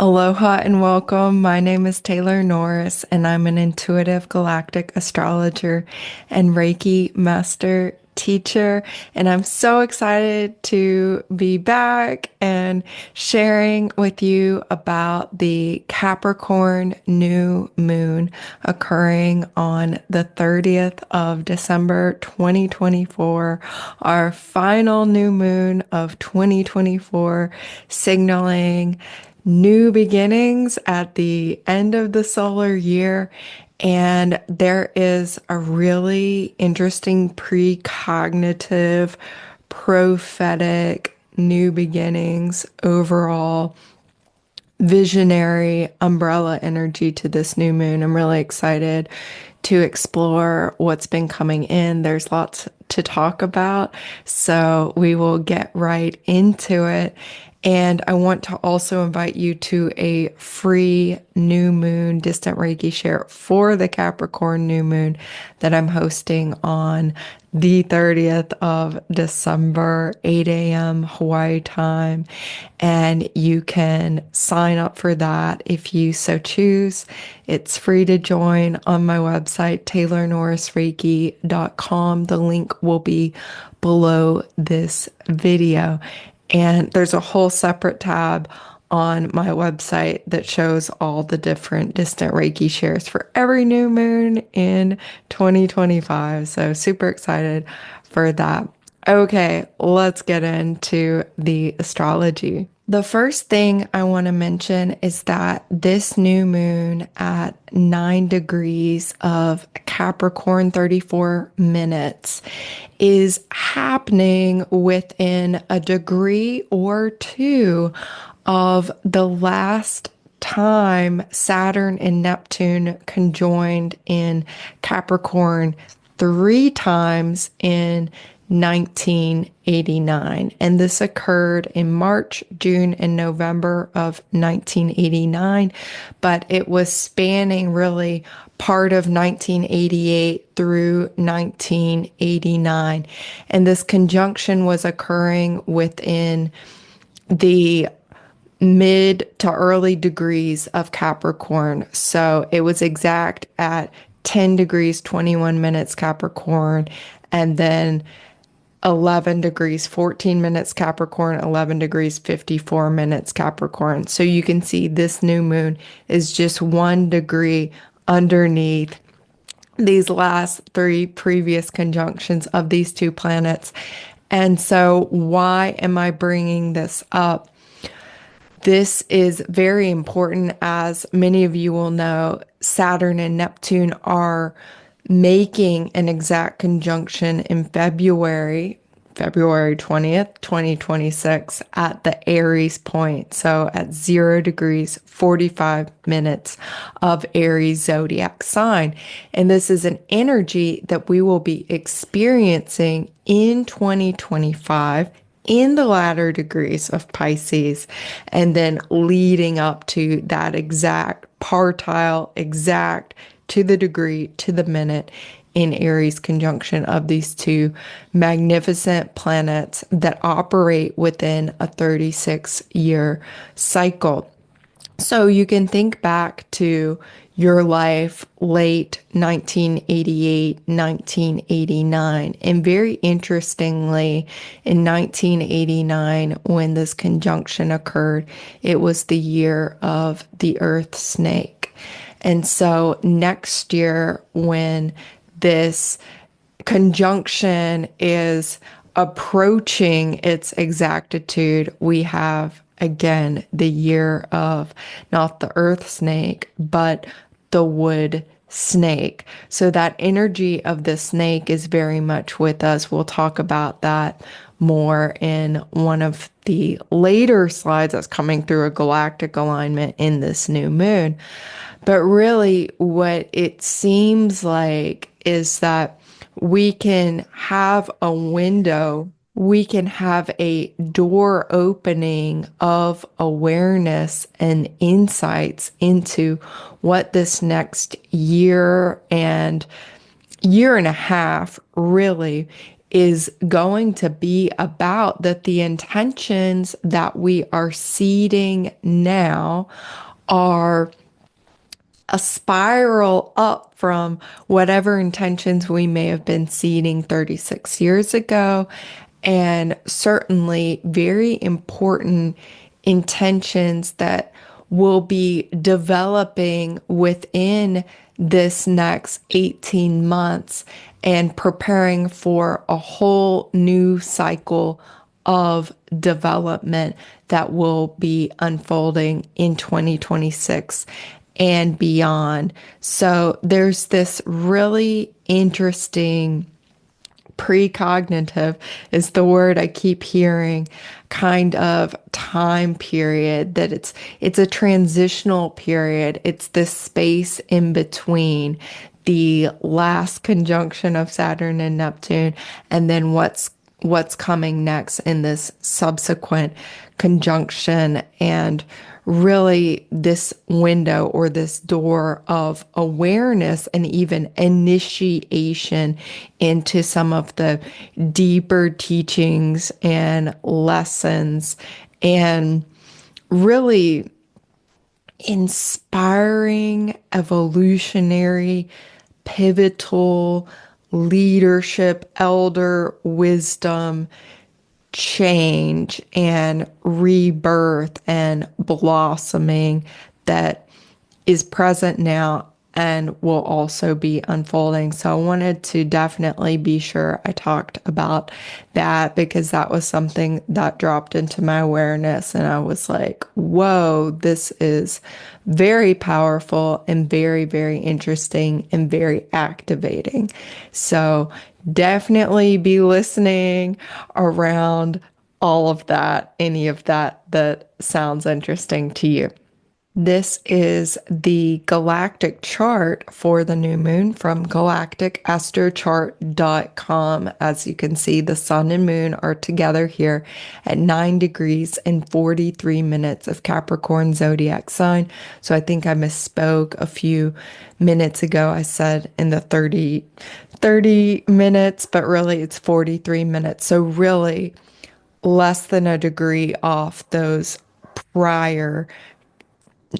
Aloha and welcome. My name is Taylor Norris, and I'm an intuitive galactic astrologer and Reiki master teacher. And I'm so excited to be back and sharing with you about the Capricorn new moon occurring on the 30th of December 2024, our final new moon of 2024, signaling new beginnings at the end of the solar year. And there is a really interesting precognitive, prophetic new beginnings overall visionary umbrella energy to this new moon. I'm really excited to explore what's been coming in. There's lots to talk about, so we will get right into it. And I want to also invite you to a free new moon distant Reiki share for the Capricorn new moon that I'm hosting on the 30th of December, 8 a.m. Hawaii time. And you can sign up for that if you so choose. It's free to join on my website, taylornorrisreiki.com. The link will be below this video. And there's a whole separate tab on my website that shows all the different distant Reiki shares for every new moon in 2025. So super excited for that. Okay, let's get into the astrology. The first thing I want to mention is that this new moon at 9 degrees of Capricorn, 34 minutes, is happening within a degree or two of the last time Saturn and Neptune conjoined in Capricorn 3 times in 1989. And this occurred in March, June, and November of 1989, but it was spanning really part of 1988 through 1989. And this conjunction was occurring within the mid to early degrees of Capricorn. So it was exact at 10 degrees, 21 minutes Capricorn, and then 11 degrees, 14 minutes Capricorn, 11 degrees, 54 minutes Capricorn. So you can see this new moon is just 1 degree underneath these last three previous conjunctions of these two planets. And so why am I bringing this up? This is very important. As many of you will know, Saturn and Neptune are making an exact conjunction in February 20th, 2026 at the Aries point. So at 0 degrees, 45 minutes of Aries zodiac sign. And this is an energy that we will be experiencing in 2025 in the latter degrees of Pisces, and then leading up to that exact partile, exact to the degree, to the minute in Aries conjunction of these two magnificent planets that operate within a 36-year cycle. So you can think back to your life late 1988, 1989. And very interestingly, in 1989, when this conjunction occurred, it was the year of the Earth snake. And so next year, when this conjunction is approaching its exactitude, we have again the year of not the earth snake, but the wood snake. So that energy of the snake is very much with us. We'll talk about that more in one of the later slides that's coming through a galactic alignment in this new moon. But really, what it seems like is that we can have a window, we can have a door opening of awareness and insights into what this next year and a half really is going to be about that the intentions that we are seeding now are a spiral up from whatever intentions we may have been seeding 36 years ago, and certainly very important intentions that will be developing within this next 18 months and preparing for a whole new cycle of development that will be unfolding in 2026 and beyond. So there's this really interesting precognitive is the word I keep hearing, kind of time period that it's a transitional period. It's this space in between the last conjunction of Saturn and Neptune and then what's coming next in this subsequent conjunction, and really this window or this door of awareness and even initiation into some of the deeper teachings and lessons and really inspiring, evolutionary, pivotal leadership, elder wisdom, change and rebirth and blossoming that is present now and will also be unfolding. So I wanted to definitely be sure I talked about that because that was something that dropped into my awareness. And I was like, whoa, this is very powerful and very, very interesting and very activating. So definitely be listening around all of that, any of that that sounds interesting to you. This is the galactic chart for the new moon from galacticastrochart.com. As you can see, the sun and moon are together here at 9 degrees and 43 minutes of Capricorn zodiac sign. So I think I misspoke a few minutes ago. I said in the 30 minutes, but really it's 43 minutes. So really less than a degree off those prior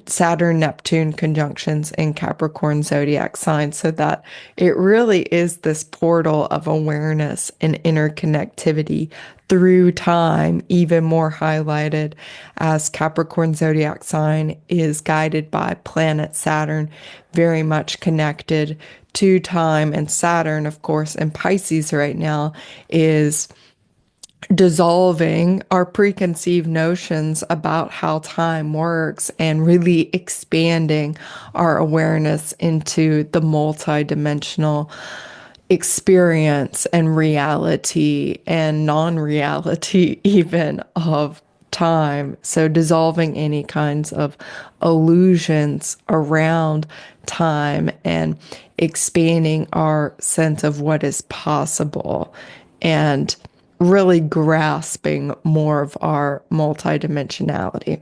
Saturn Neptune conjunctions in Capricorn zodiac signs, so that it really is this portal of awareness and interconnectivity through time, even more highlighted as Capricorn zodiac sign is guided by planet Saturn, very much connected to time. And Saturn, of course, in Pisces right now is dissolving our preconceived notions about how time works and really expanding our awareness into the multidimensional experience and reality and non-reality even of time. So dissolving any kinds of illusions around time and expanding our sense of what is possible and really grasping more of our multidimensionality.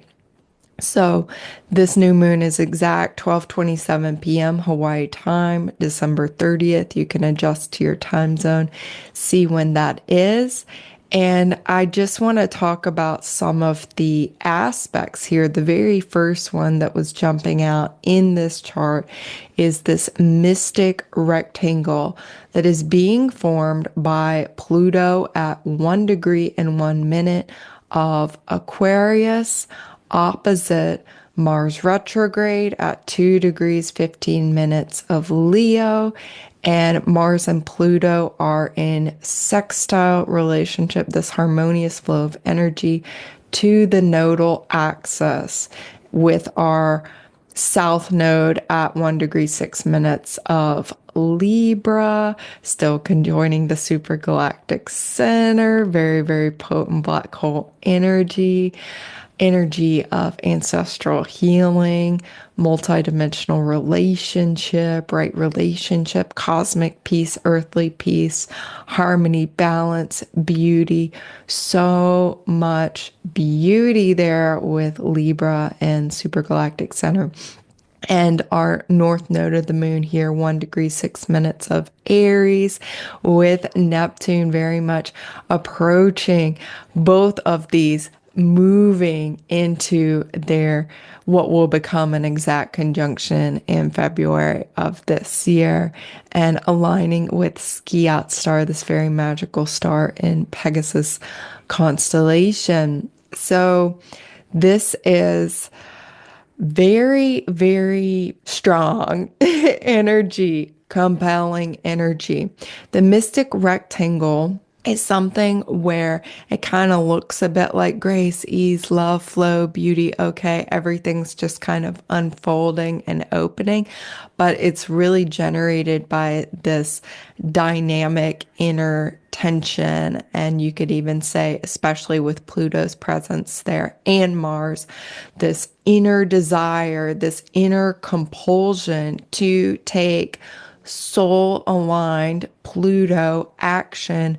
So this new moon is exact 12:27 p.m. Hawaii time, December 30th. You can adjust to your time zone, see when that is. And I just want to talk about some of the aspects here. The very first one that was jumping out in this chart is this mystic rectangle that is being formed by Pluto at 1 degree and 1 minute of Aquarius, opposite Mars retrograde at 2 degrees 15 minutes of Leo, and Mars and Pluto are in sextile relationship, this harmonious flow of energy to the nodal axis with our south node at 1 degree 6 minutes of Libra, still conjoining the supergalactic center, very, very potent black hole energy of ancestral healing, multidimensional relationship, right relationship, cosmic peace, earthly peace, harmony, balance, beauty. So much beauty there with Libra and supergalactic center. And our north node of the moon here, 1 degree 6 minutes of Aries, with Neptune very much approaching both of these, moving into their what will become an exact conjunction in February of this year, and aligning with Skiat star, this very magical star in Pegasus constellation. So this is very, very strong energy, compelling energy. The mystic rectangle is something where it kind of looks a bit like grace, ease, love, flow, beauty. Okay, everything's just kind of unfolding and opening, but it's really generated by this dynamic inner tension. And you could even say, especially with Pluto's presence there and Mars, this inner desire, this inner compulsion to take soul aligned Pluto action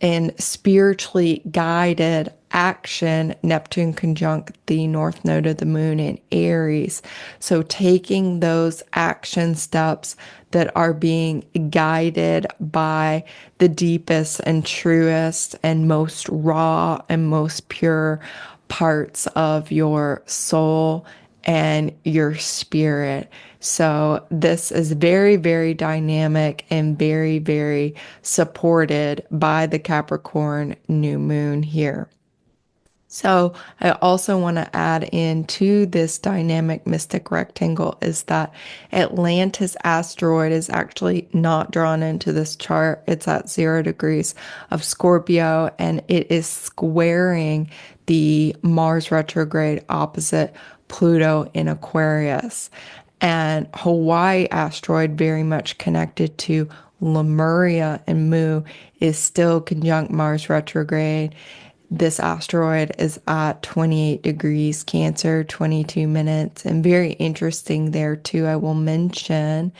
and spiritually guided action, Neptune conjunct the north node of the moon in Aries. So taking those action steps that are being guided by the deepest and truest and most raw and most pure parts of your soul and your spirit. So this is very, very dynamic and very, very supported by the Capricorn new moon here. So I also want to add into this dynamic mystic rectangle is that Atlantis asteroid is actually not drawn into this chart. It's at 0 degrees of Scorpio, and it is squaring the Mars retrograde opposite Pluto in Aquarius. And Hawaii asteroid, very much connected to Lemuria and Mu, is still conjunct Mars retrograde. This asteroid is at 28 degrees Cancer, 22 minutes. And very interesting there, too, I will mention,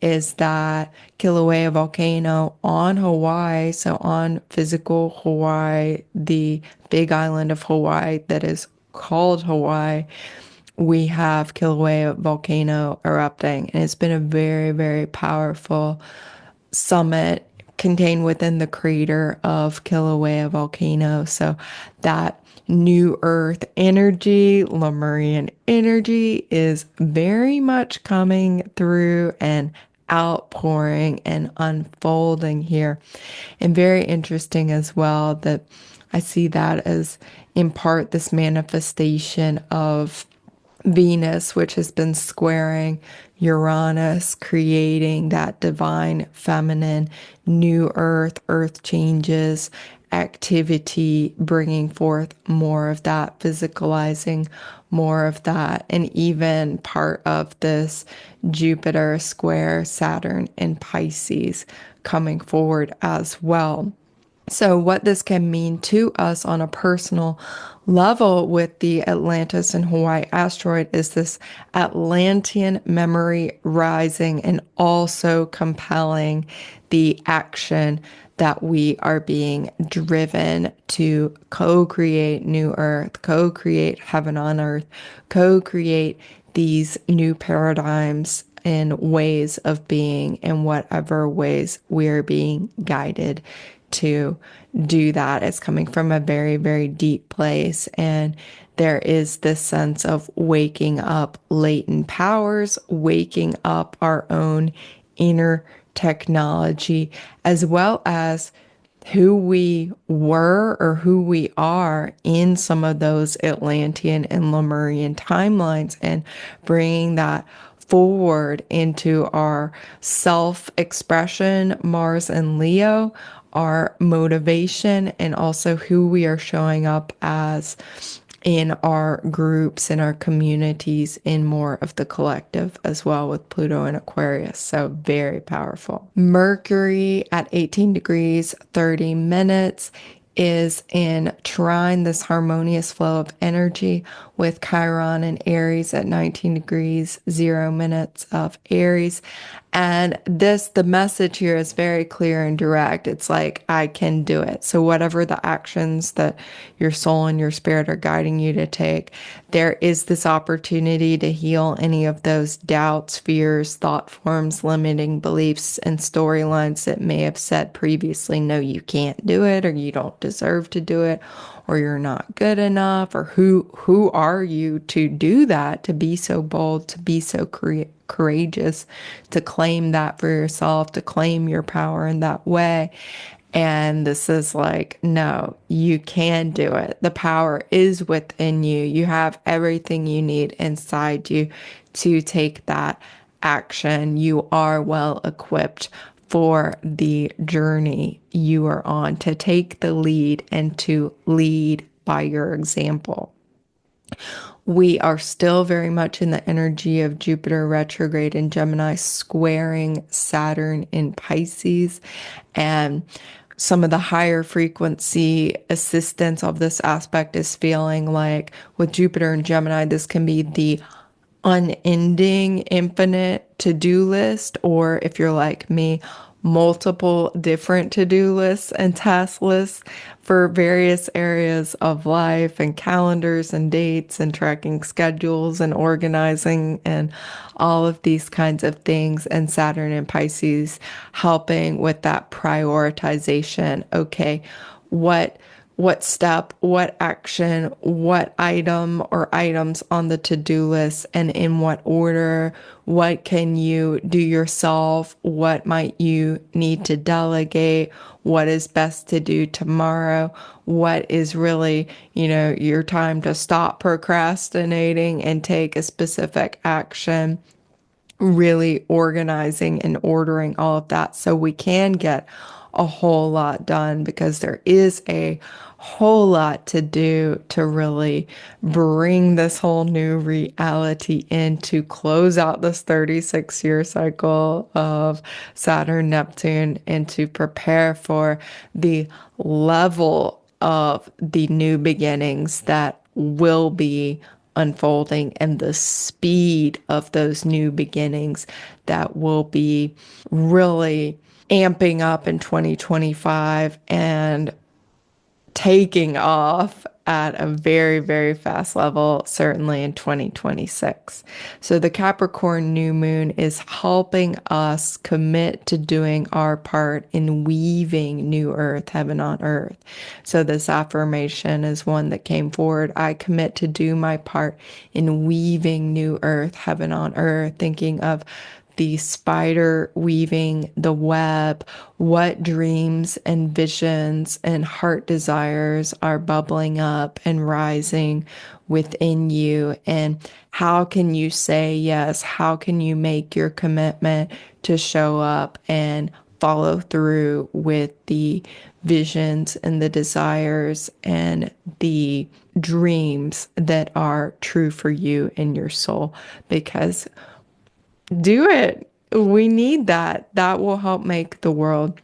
is that Kilauea volcano on Hawaii, so on physical Hawaii, the big island of Hawaii that is called Hawaii, we have Kilauea volcano erupting. And it's been a very, very powerful summit contained within the crater of Kilauea volcano. So that new earth energy, Lemurian energy, is very much coming through and outpouring and unfolding here. And very interesting as well that I see that as in part this manifestation of Venus, which has been squaring Uranus, creating that divine feminine new earth, earth changes, activity, bringing forth more of that, physicalizing more of that, and even part of this Jupiter square Saturn in Pisces coming forward as well. So, what this can mean to us on a personal level with the Atlantis and Hawaii asteroid is this Atlantean memory rising and also compelling the action that we are being driven to co-create new earth, co-create heaven on earth, co-create these new paradigms and ways of being in whatever ways we're being guided to do that. It's coming from a very, very deep place. And there is this sense of waking up latent powers, waking up our own inner technology, as well as who we were or who we are in some of those Atlantean and Lemurian timelines, and bringing that forward into our self expression, Mars and Leo, our motivation, and also who we are showing up as in our groups, in our communities, in more of the collective as well with Pluto and Aquarius. So very powerful. Mercury at 18 degrees, 30 minutes is in trine, this harmonious flow of energy with Chiron and Aries at 19 degrees, 0 minutes of Aries. And the message here is very clear and direct. It's like, I can do it. So whatever the actions that your soul and your spirit are guiding you to take, there is this opportunity to heal any of those doubts, fears, thought forms, limiting beliefs, and storylines that may have said previously, no, you can't do it, or you don't deserve to do it, or you're not good enough, or who are you to do that, to be so bold, to be so courageous, to claim that for yourself, to claim your power in that way. And this is like, no, you can do it. The power is within you. You have everything you need inside you to take that action. You are well equipped for the journey you are on, to take the lead and to lead by your example. We are still very much in the energy of Jupiter retrograde in Gemini, squaring Saturn in Pisces. And some of the higher frequency assistance of this aspect is feeling like with Jupiter and Gemini, this can be the unending, infinite to-do list, or if you're like me, multiple different to-do lists and task lists for various areas of life, and calendars and dates and tracking schedules and organizing and all of these kinds of things. And Saturn and Pisces helping with that prioritization. Okay, what step, what action, what item or items on the to-do list, and in what order, what can you do yourself, what might you need to delegate, what is best to do tomorrow, what is really, your time to stop procrastinating and take a specific action. Really organizing and ordering all of that so we can get a whole lot done, because there is a whole lot to do to really bring this whole new reality in, to close out this 36-year cycle of Saturn Neptune, and to prepare for the level of the new beginnings that will be unfolding, and the speed of those new beginnings that will be really amping up in 2025 and taking off at a very, very fast level, certainly in 2026. So the Capricorn new moon is helping us commit to doing our part in weaving new earth, heaven on earth. So this affirmation is one that came forward. I commit to do my part in weaving new earth, heaven on earth, thinking of the spider weaving the web, what dreams and visions and heart desires are bubbling up and rising within you, and how can you say yes? How can you make your commitment to show up and follow through with the visions and the desires and the dreams that are true for you and your soul? Because do it. We need that. That will help make the world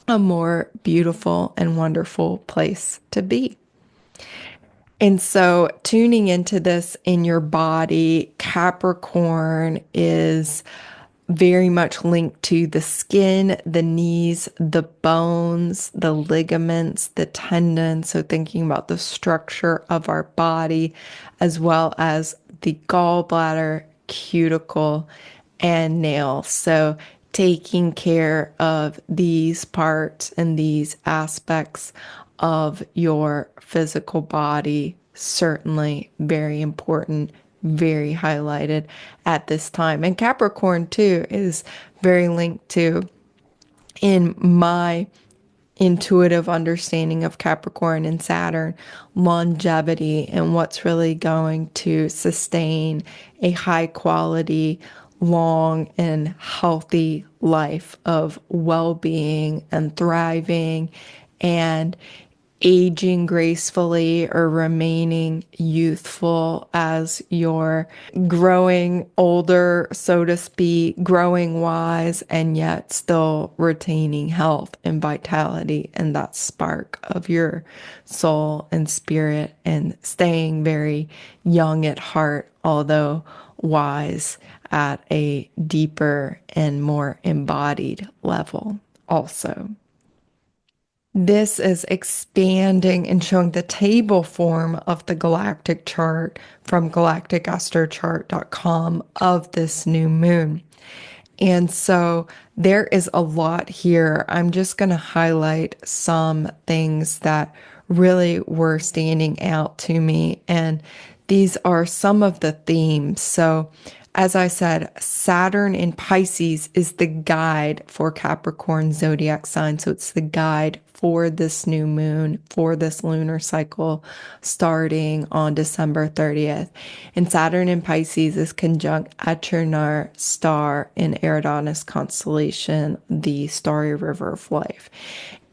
a more beautiful and wonderful place to be. And so, tuning into this in your body, Capricorn is very much linked to the skin, the knees, the bones, the ligaments, the tendons. So, thinking about the structure of our body, as well as the gallbladder, cuticle, and nails. So, taking care of these parts and these aspects of your physical body, certainly very important, very highlighted at this time. And Capricorn too is very linked to, in my intuitive understanding of Capricorn and Saturn, longevity, and what's really going to sustain a high quality, long and healthy life of well-being and thriving, and aging gracefully or remaining youthful as you're growing older, so to speak, growing wise, and yet still retaining health and vitality and that spark of your soul and spirit, and staying very young at heart, although wise at a deeper and more embodied level also. This is expanding and showing the table form of the galactic chart from galacticastrology.com of this new moon. And so there is a lot here. I'm just going to highlight some things that really were standing out to me. And these are some of the themes. So, as I said, Saturn in Pisces is the guide for Capricorn zodiac sign. So it's the guide for this new moon, for this lunar cycle starting on December 30th. And Saturn in Pisces is conjunct Achernar star in Eridanus constellation, the starry river of life.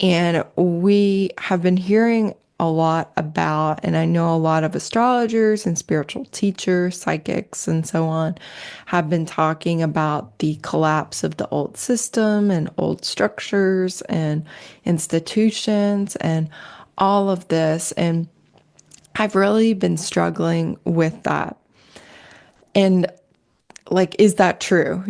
And we have been hearing a lot about, and I know a lot of astrologers and spiritual teachers, psychics, and so on have been talking about the collapse of the old system and old structures and institutions and all of this. And I've really been struggling with that. And like, is that true?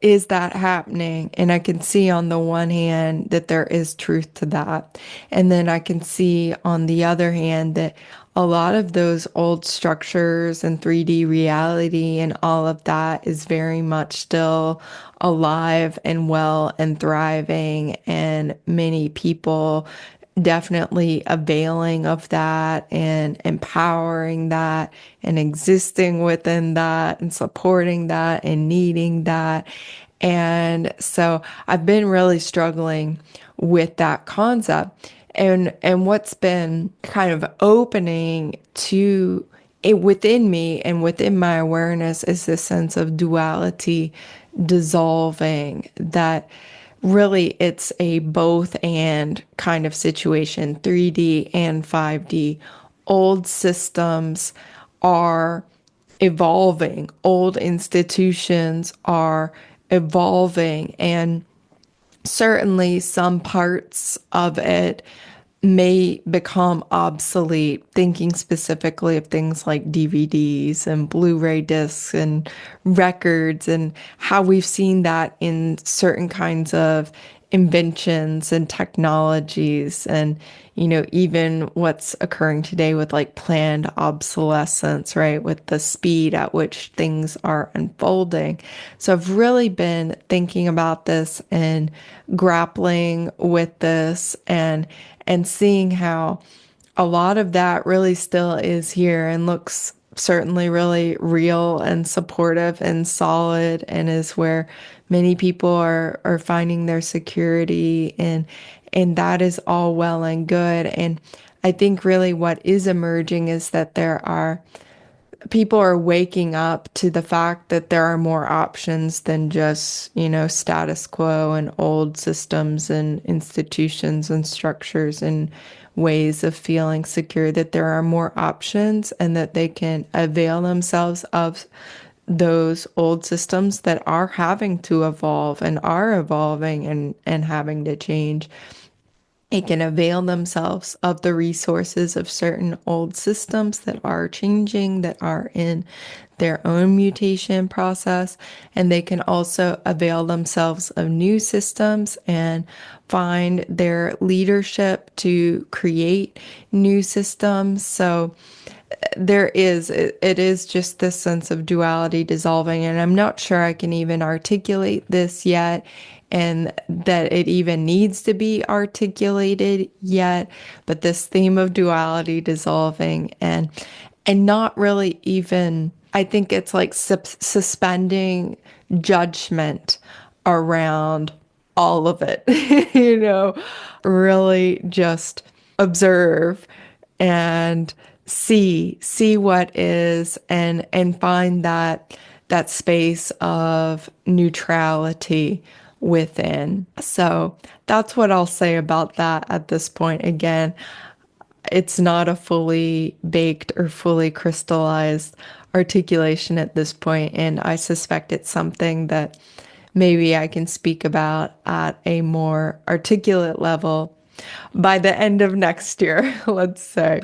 Is that happening? And I can see on the one hand that there is truth to that. And then I can see on the other hand that a lot of those old structures and 3D reality and all of that is very much still alive and well and thriving. And many people definitely availing of that and empowering that and existing within that and supporting that and needing that. And so I've been really struggling with that concept. And what's been kind of opening to it within me and within my awareness is this sense of duality dissolving, that really it's a both and kind of situation, 3D and 5D. Old systems are evolving, old institutions are evolving, and certainly some parts of it may become obsolete, thinking specifically of things like DVDs and Blu-ray discs and records, and how we've seen that in certain kinds of inventions and technologies, and even what's occurring today with like planned obsolescence, right, with the speed at which things are unfolding. So I've really been thinking about this and grappling with this, and seeing how a lot of that really still is here and looks certainly really real and supportive and solid, and is where many people are finding their security, and that is all well and good. And I think really what is emerging is that people are waking up to the fact that there are more options than just, status quo and old systems and institutions and structures and ways of feeling secure, that there are more options and that they can avail themselves of those old systems that are having to evolve and are evolving and having to change. They can avail themselves of the resources of certain old systems that are changing, that are in their own mutation process. And they can also avail themselves of new systems and find their leadership to create new systems. So it is just this sense of duality dissolving, and I'm not sure I can even articulate this yet, and that it even needs to be articulated yet, but this theme of duality dissolving, and not really even, I think it's like suspending judgment around all of it. Really just observe and see what is, and find that space of neutrality within. So that's what I'll say about that at this point. Again, it's not a fully baked or fully crystallized articulation at this point, and I suspect it's something that maybe I can speak about at a more articulate level by the end of next year, let's say.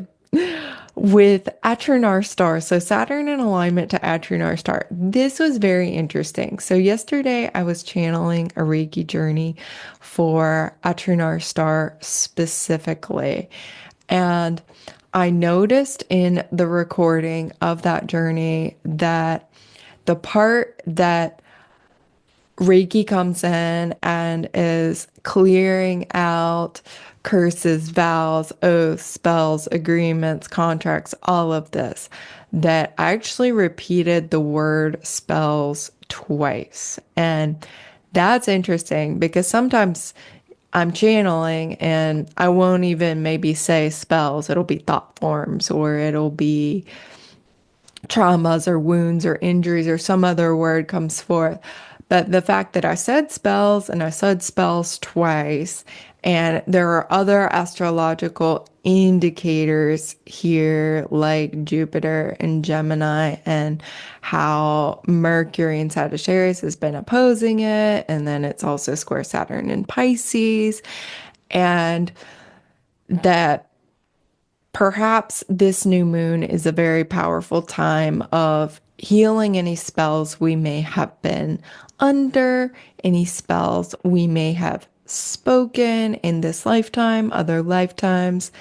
With Atronar star, so Saturn in alignment to Atronar star, this was very interesting. So yesterday I was channeling a Reiki journey for Atronar star specifically. And I noticed in the recording of that journey that the part that Reiki comes in and is clearing out curses, vows, oaths, spells, agreements, contracts, all of this, that I actually repeated the word spells twice. And that's interesting because sometimes I'm channeling and I won't even maybe say spells. It'll be thought forms or it'll be traumas or wounds or injuries or some other word comes forth. But the fact that I said spells and I said spells twice, and there are other astrological indicators here like Jupiter and Gemini and how Mercury in Sagittarius has been opposing it. And then it's also square Saturn in Pisces. And that perhaps this new moon is a very powerful time of healing any spells we may have been under, any spells we may have spoken in this lifetime, other lifetimes,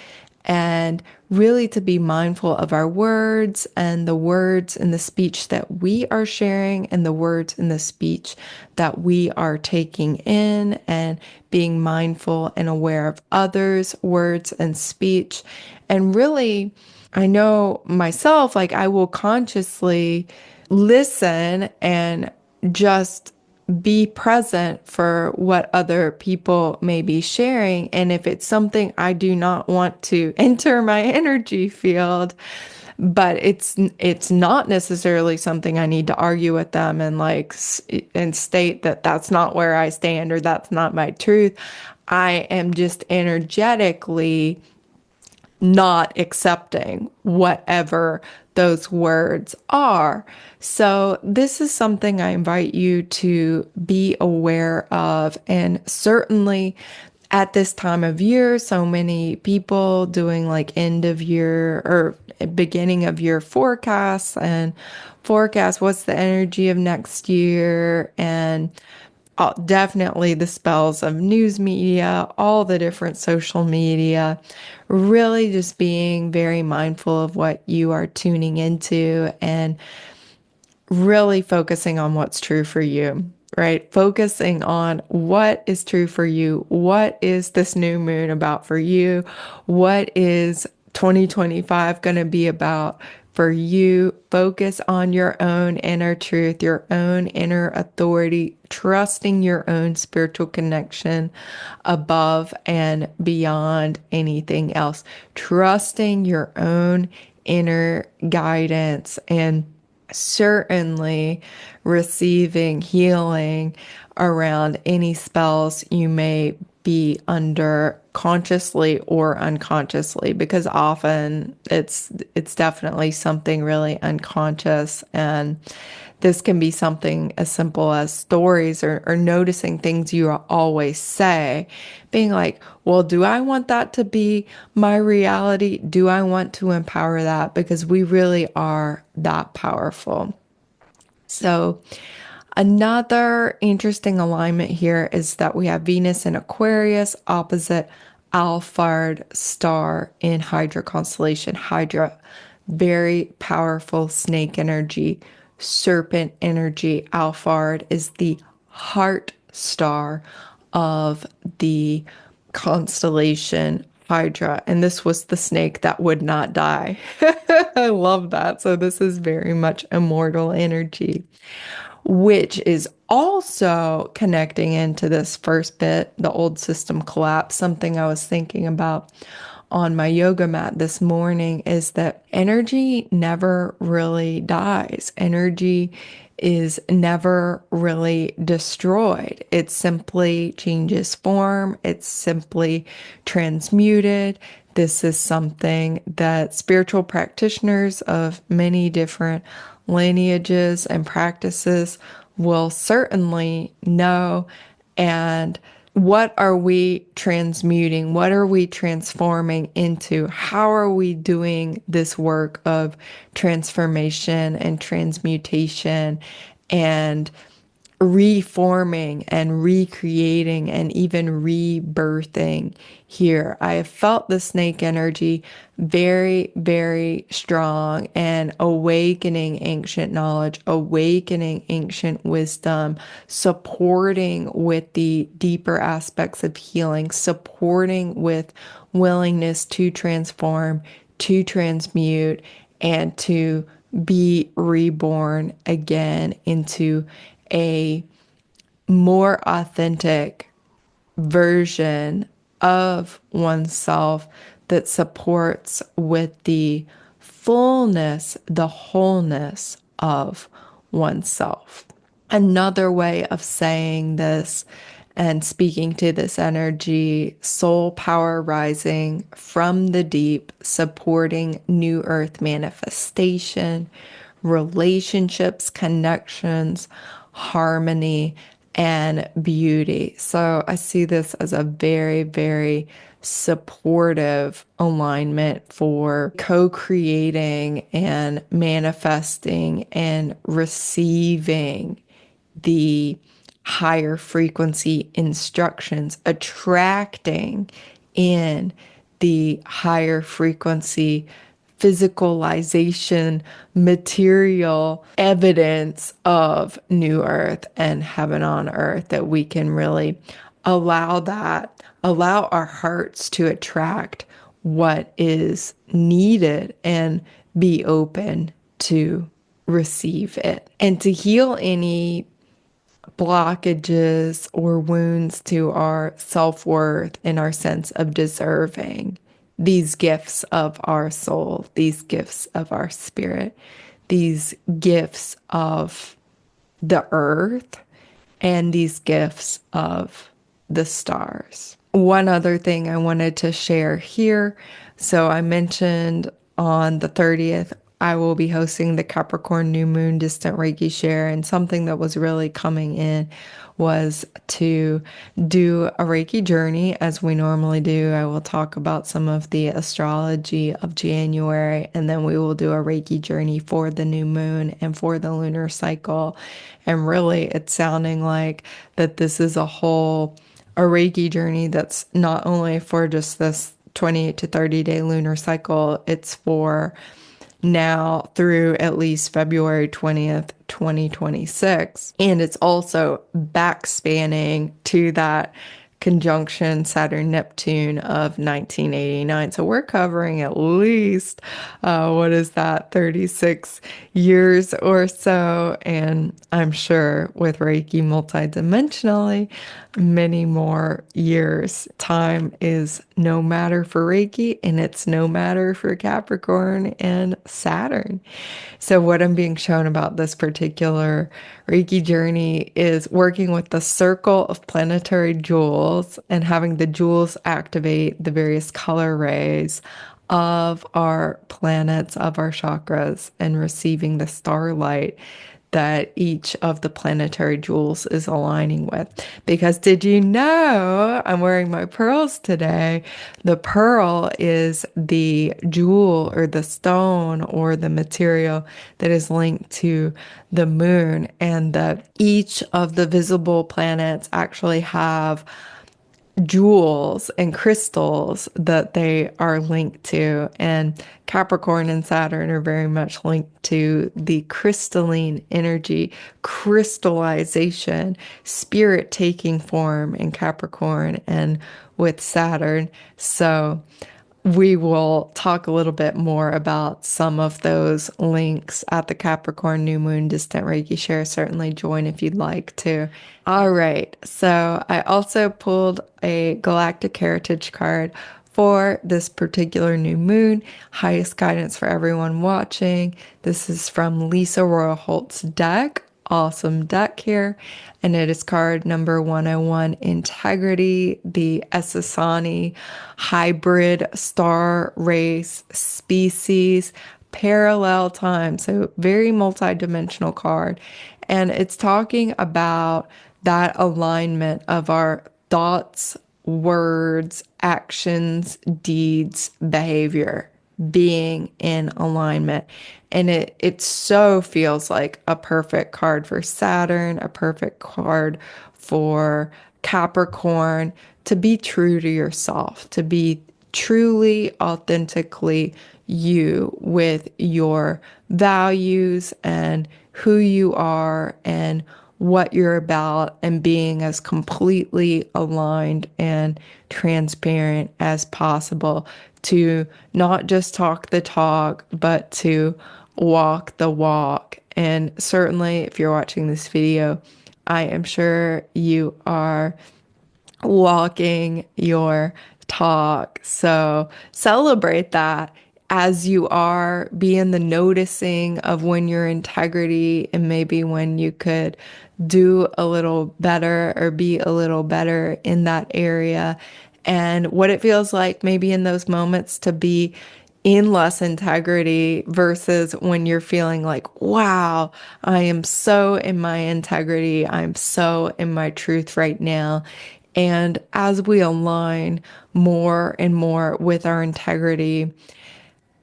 and really to be mindful of our words and the words in the speech that we are sharing and the words in the speech that we are taking in, and being mindful and aware of others' words and speech. And really, I know myself, like I will consciously listen and just be present for what other people may be sharing. And if it's something I do not want to enter my energy field, but it's not necessarily something I need to argue with them and and state that that's not where I stand or that's not my truth. I am just energetically not accepting whatever those words are. So, this is something I invite you to be aware of. And certainly at this time of year, so many people doing like end of year or beginning of year forecasts and forecast what's the energy of next year, and definitely the spells of news media, all the different social media, really just being very mindful of what you are tuning into and really focusing on what's true for you, right? Focusing on what is true for you. What is this new moon about for you? What is 2025 going to be about for you? Focus on your own inner truth, your own inner authority, trusting your own spiritual connection above and beyond anything else, trusting your own inner guidance, and certainly receiving healing around any spells you may be under consciously or unconsciously, because often it's definitely something really unconscious. And this can be something as simple as stories or noticing things you always say, being like, well, do I want that to be my reality? Do I want to empower that? Because we really are that powerful. So, another interesting alignment here is that we have Venus in Aquarius opposite Alphard star in Hydra constellation. Hydra, very powerful snake energy, serpent energy. Alphard is the heart star of the constellation Hydra. And this was the snake that would not die. I love that. So this is very much immortal energy, which is also connecting into this first bit, the old system collapse, something I was thinking about on my yoga mat this morning is that energy never really dies. Energy is never really destroyed. It simply changes form. It's simply transmuted. This is something that spiritual practitioners of many different lineages and practices will certainly know. And what are we transmuting? What are we transforming into? How are we doing this work of transformation and transmutation and reforming and recreating and even rebirthing here? I have felt the snake energy very, very strong and awakening ancient knowledge, awakening ancient wisdom, supporting with the deeper aspects of healing, supporting with willingness to transform, to transmute, and to be reborn again into a more authentic version of oneself that supports with the fullness, the wholeness of oneself. Another way of saying this and speaking to this energy, soul power rising from the deep, supporting new earth manifestation, relationships, connections, harmony, and beauty. So I see this as a very, very supportive alignment for co-creating and manifesting and receiving the higher frequency instructions, attracting in the higher frequency physicalization, material evidence of new earth and heaven on earth, that we can really allow our hearts to attract what is needed and be open to receive it and to heal any blockages or wounds to our self-worth and our sense of deserving these gifts of our soul, these gifts of our spirit, these gifts of the earth, and these gifts of the stars. One other thing I wanted to share here. So I mentioned on the 30th, I will be hosting the Capricorn New Moon Distant Reiki Share, and something that was really coming in was to do a Reiki journey as we normally do. I will talk about some of the astrology of January, and then we will do a Reiki journey for the new moon and for the lunar cycle. And really, it's sounding like that this is a Reiki journey that's not only for just this 28 to 30 day lunar cycle, it's for now through at least February 20th, 2026. And it's also backspanning to that conjunction Saturn Neptune of 1989. So we're covering at least, 36 years or so. And I'm sure with Reiki multidimensionally, many more years. Time is no matter for Reiki, and it's no matter for Capricorn and Saturn. So what I'm being shown about this particular Reiki journey is working with the circle of planetary jewels and having the jewels activate the various color rays of our planets, of our chakras, and receiving the starlight that each of the planetary jewels is aligning with. Because did you know I'm wearing my pearls today? The pearl is the jewel or the stone or the material that is linked to the moon, and that each of the visible planets actually have jewels and crystals that they are linked to. And Capricorn and Saturn are very much linked to the crystalline energy, crystallization, spirit taking form in Capricorn and with Saturn. So we will talk a little bit more about some of those links at the Capricorn New Moon Distant Reiki Share. Certainly join if you'd like to. All right. So I also pulled a Galactic Heritage card for this particular new moon. Highest guidance for everyone watching. This is from Lisa Royal Holt's deck. Awesome deck here. And it is card number 101, Integrity, the Essassani hybrid star race species parallel time. So very multi-dimensional card. And it's talking about that alignment of our thoughts, words, actions, deeds, behavior being in alignment. And it so feels like a perfect card for Saturn, a perfect card for Capricorn, to be true to yourself, to be truly, authentically you with your values and who you are and what you're about, and being as completely aligned and transparent as possible to not just talk the talk, but to walk the walk. And certainly, if you're watching this video, I am sure you are walking your talk. So celebrate that as you are. Be in the noticing of when your integrity and maybe when you could do a little better or be a little better in that area, and what it feels like maybe in those moments to be in less integrity versus when you're feeling like, wow, I am so in my integrity. I'm so in my truth right now. And as we align more and more with our integrity,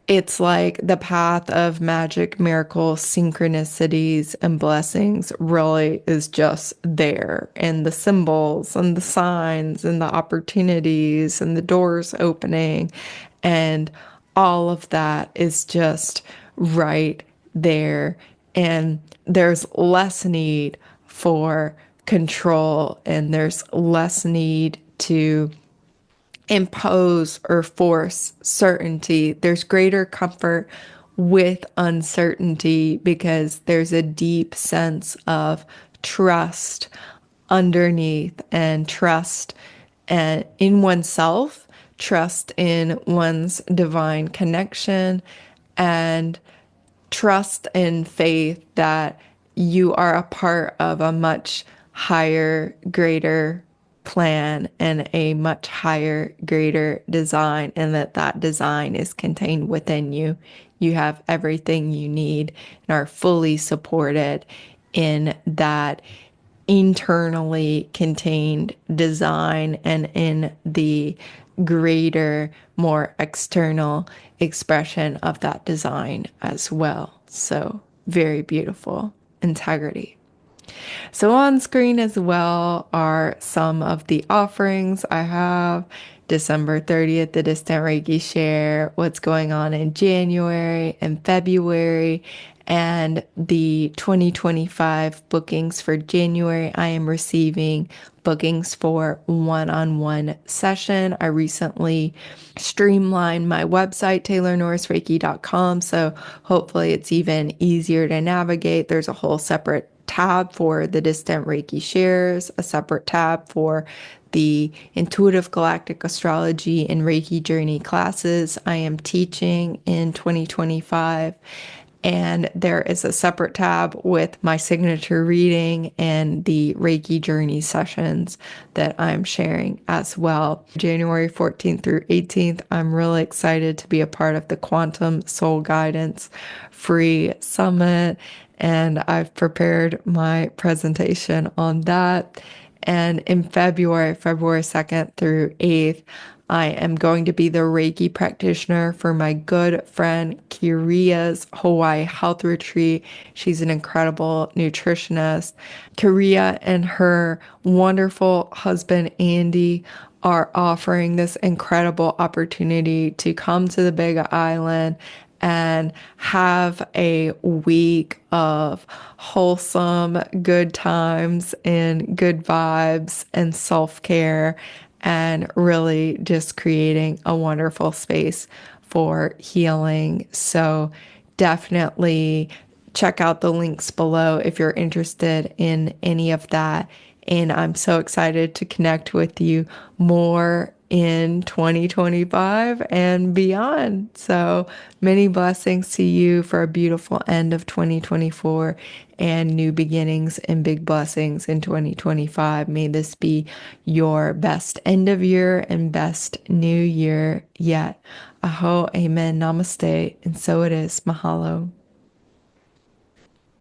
it's like the path of magic, miracles, synchronicities, and blessings really is just there. And the symbols and the signs and the opportunities and the doors opening and all of that is just right there. And there's less need for control, and there's less need to impose or force certainty. There's greater comfort with uncertainty because there's a deep sense of trust underneath, and trust in oneself, trust in one's divine connection, and trust and faith that you are a part of a much higher, greater plan and a much higher, greater design, and that design is contained within you. You have everything you need and are fully supported in that internally contained design and in the greater, more external expression of that design as well. So, very beautiful. Integrity. So on screen as well are some of the offerings I have. December 30th, the Distant Reiki Share, what's going on in January and February, and the 2025 bookings for January. I am receiving bookings for one-on-one session. I recently streamlined my website, taylornorrisreiki.com, so hopefully it's even easier to navigate. There's a whole separate tab for the Distant Reiki Shares, a separate tab for the Intuitive Galactic Astrology and Reiki Journey classes I am teaching in 2025. And there is a separate tab with my signature reading and the Reiki Journey sessions that I'm sharing as well. January 14th through 18th, I'm really excited to be a part of the Quantum Soul Guidance Free Summit, and I've prepared my presentation on that. And in February 2nd through 8th, I am going to be the Reiki practitioner for my good friend Kiria's Hawaii Health Retreat. She's an incredible nutritionist. Kiria and her wonderful husband, Andy, are offering this incredible opportunity to come to the Big Island and have a week of wholesome, good times and good vibes and self-care, and really just creating a wonderful space for healing. So definitely check out the links below if you're interested in any of that. And I'm so excited to connect with you more in 2025 and beyond. So many blessings to you for a beautiful end of 2024 and new beginnings and big blessings in 2025. May this be your best end of year and best new year yet. Aho, amen, namaste, and so it is. Mahalo.